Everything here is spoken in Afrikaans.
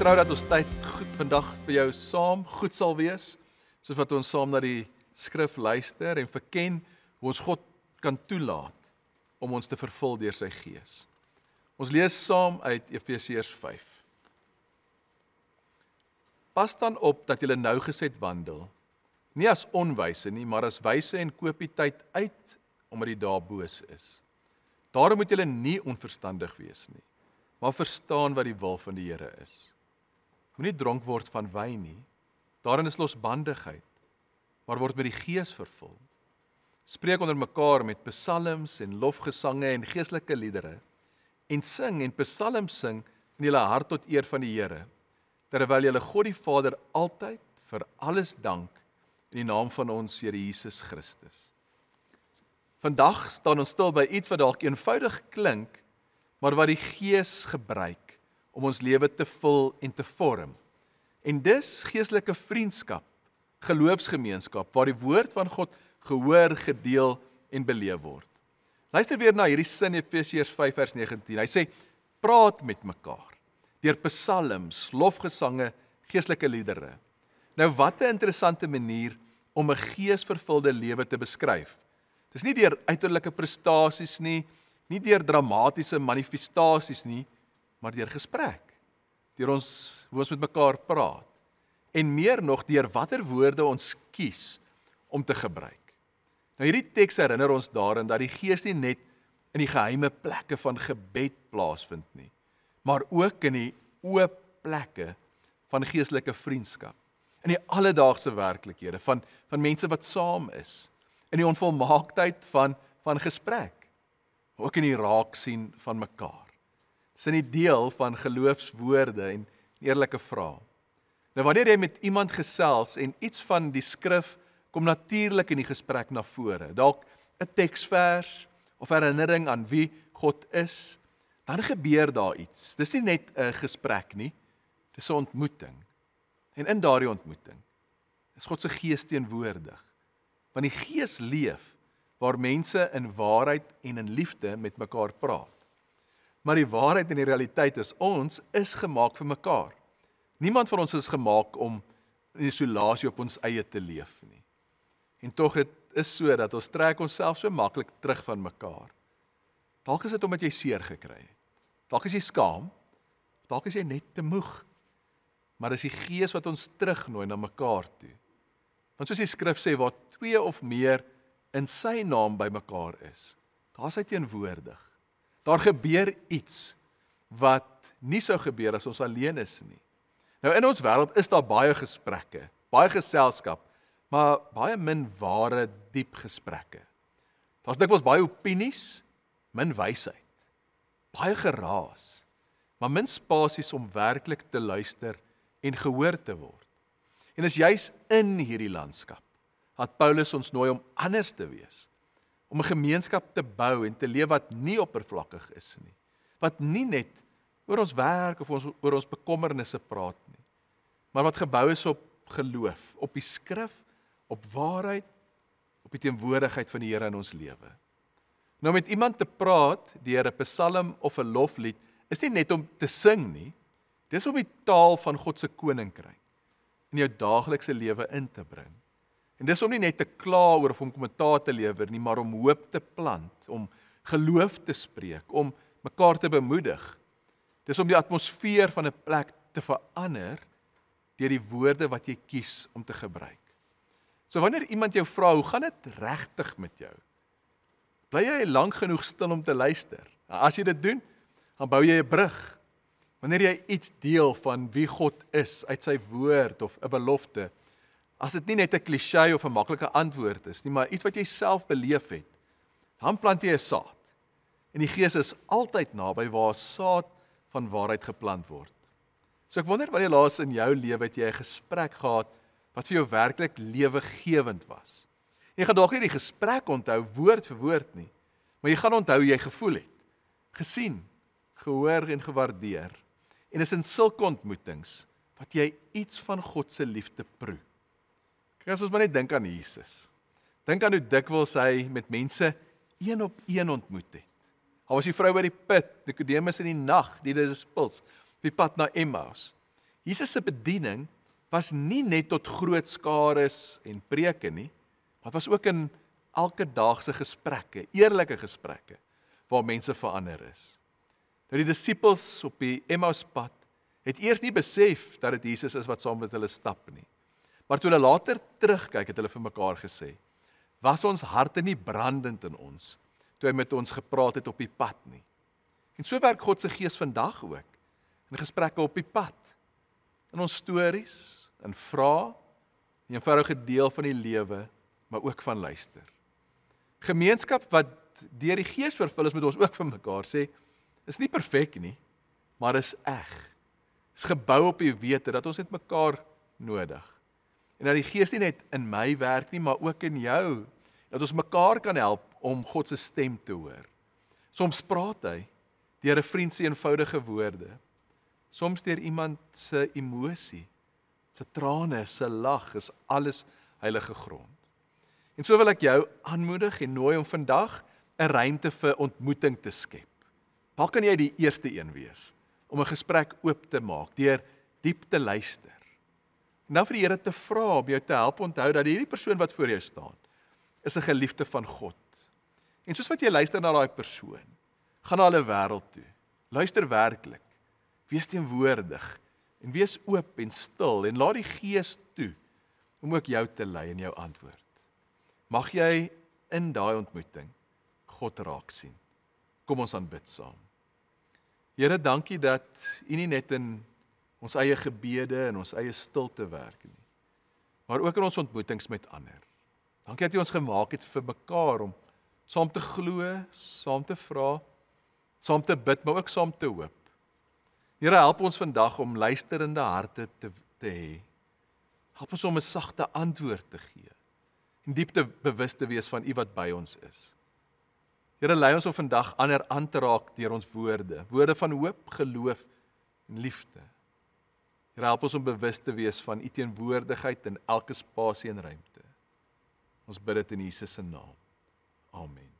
vertrou dat ons tyd vandag vir jou saam goed sal wees, soos wat ons saam na die skrif luister en verken hoe ons God kan toelaat om ons te vervul deur sy Gees. Ons lees saam uit Efesiërs 5. Pas dan op dat julle nougeset wandel, nie as onwyse nie, maar as wyse en koop die tyd uit, omdat die dae boos is. Daarom moet julle nie onverstandig wees nie, maar verstaan wat die wil van die Here is. Moenie dronk word van wyn nie, daarin is losbandigheid, maar word met die Gees vervul. Spreek onder mekaar met psalms en lofgesange en geestelike liedere, en sing en psalms sing in julle hart tot eer van die Here, terwyl julle God die Vader altyd vir alles dank in die naam van ons Here Jesus Christus. Vandag staan ons stil by iets wat dalk eenvoudig klink, maar wat die Gees gebruik om ons lewe te vul en te vorm. En dis geestelike vriendskap, geloofsgemeenskap, waar die woord van God gehoor, gedeel en beleef word. Luister weer na hierdie sin Efesiërs 5 vers 19. Hy sê, praat met mekaar, deur psalms, lofgesange, geestelike liedere. Nou wat 'n interessante manier om 'n geesvervulde lewe te beskryf. Dis nie deur uiterlike prestasies nie deur dramatiese manifestasies nie, maar deur gesprek, deur hoe ons met mekaar praat, en meer nog deur watter woorde ons kies om te gebruik. Nou hierdie teks herinner ons daarin dat die Gees nie net in die geheime plekke van gebed plaasvind nie, maar ook in die oop plekke van geestelike vriendskap, in die alledaagse werklikhede van mense wat saam is, in die onvolmaaktheid van gesprek, ook in die raak sien van mekaar. Dis in die deel van geloofswoorde en eerlike vrae. Nou wanneer jy met iemand gesels en iets van die skrif kom natuurlik in die gesprek na vore, dalk 'n teksvers of herinnering aan wie God is, dan gebeur daar iets. Dis nie net 'n gesprek nie, dis 'n ontmoeting. En in daardie ontmoeting is God se Gees teenwoordig. Want die Gees leef waar mense in waarheid en in liefde met mekaar praat. Maar die waarheid en die realiteit is, ons is gemaak vir mekaar. Niemand van ons is gemaak om in isolasie op ons eie te leef nie. En tog het is so dat ons trek onsself so maklik terug van mekaar. Dalk is dit omdat jy seer gekry het. Dalk is jy skaam, dalk is jy net te moeg. Maar dis die Gees wat ons terugnooi na mekaar toe. Want soos die skrif sê, waar 2 of meer in sy naam by mekaar is, daar is hy teenwoordig. Daar gebeur iets wat nie sou gebeur as ons alleen is nie. Nou in ons wêreld is daar baie gesprekke, baie geselskap, maar baie min ware, diep gesprekke. Daar's dikwels baie opinies, min wysheid, baie geraas, maar min spasies om werklik te luister en gehoor te word. En is juis in hierdie landskap dat Paulus ons nooi om anders te wees, om 'n gemeenskap te bou en te leef wat nie oppervlakkig is nie, wat nie net oor ons werk of oor ons bekommernisse praat nie, maar wat gebou is op geloof, op die skrif, op waarheid, op die teenwoordigheid van die Here in ons lewe. Nou met iemand te praat deur 'n psalm of 'n loflied is nie net om te sing nie, dis om die taal van God se koninkryk in jou daaglikse lewe in te bring. En dis om nie net te kla oor of om kommentaar te lewer nie, maar om hoop te plant, om geloof te spreek, om mekaar te bemoedig. Dis om die atmosfeer van 'n plek te verander deur die woorde wat jy kies om te gebruik. So wanneer iemand jou vra, hoe gaan dit regtig met jou? Bly jy lank genoeg stil om te luister? As jy dit doen, dan bou jy 'n brug. Wanneer jy iets deel van wie God is uit sy woord of 'n belofte, as dit nie net 'n kliseë of 'n maklike antwoord is nie, maar iets wat jy self beleef het, dan plant jy 'n saad. En die Gees is altyd naby waar saad van waarheid geplant word. So ek wonder wanneer laas in jou lewe het jy 'n gesprek gehad wat vir jou werklik lewegewend was. Jy gaan dalk nie die gesprek onthou woord vir woord nie, maar jy gaan onthou hoe jy gevoel het, gesien, gehoor en gewaardeer. En is in sulke ontmoetings wat jy iets van God se liefde proe. Kyk, as ons maar net dink aan Jesus. Dink aan hoe dikwels hy met mense een op een ontmoet het. Daar was die vrou by die put, Nikodemus in die nag, die disippels, op die pad na Emmaus. Jesus se bediening was nie net tot groot skares en preke nie, maar het was ook in elke daagse gesprekke, eerlike gesprekke, waar mense verander is. Nou die disippels op die Emmauspad het eers nie besef dat dit Jesus is wat saam met hulle stap nie. Maar toe hulle later terugkyk, het hulle vir mekaar gesê, was ons harte nie brandend in ons, toe hy met ons gepraat het op die pad nie. En so werk God se Gees vandag ook, in gesprekke op die pad, in ons stories, in vrae, die eenvoudige deel van die lewe, maar ook van luister. Gemeenskap wat deur die Gees vervul is, moet ons ook vir mekaar sê, is nie perfek nie, maar is eg. Is gebou op die wete dat ons net mekaar nodig. En dat die Gees nie net in my werk nie, maar ook in jou, dat ons mekaar kan help om God se stem te hoor. Soms praat hy deur 'n vriend se eenvoudige woorde, soms deur iemand se emosie, se trane, se lag, is alles heilige grond. En so wil ek jou aanmoedig en nooi om vandag 'n ruimte vir ontmoeting te skep. Dalk kan jy die eerste een wees, om 'n gesprek oop te maak, deur diep te luister. En dan vir die Here te vra om jou te help onthou dat hierdie persoon wat voor jou staan, is 'n geliefde van God. En soos wat jy luister na daai persoon, gaan na hulle wêreld toe. Luister werklik. Wees teenwoordig en wees oop en stil en laat die Gees toe om ook jou te lei in jou antwoord. Mag jy in daai ontmoeting God raak sien. Kom ons aanbid saam. Here, dankie dat U nie net in ons eie gebede en ons eie stilte werk nie, maar ook in ons ontmoetings met ander. Dankie dat U ons gemaak het vir mekaar om saam te glo, saam te vra, saam te bid, maar ook saam te hoop. Here, help ons vandag om luisterende harte te hê. Help ons om 'n sagte antwoord te gee en diep te bewus te wees van U wat by ons is. Here, lei ons om vandag ander aan te raak deur ons woorde, woorde van hoop, geloof en liefde. Here, help ons om bewus te wees van U teenwoordigheid in elke spasie en ruimte. Ons bid dit in Jesus se naam. Amen.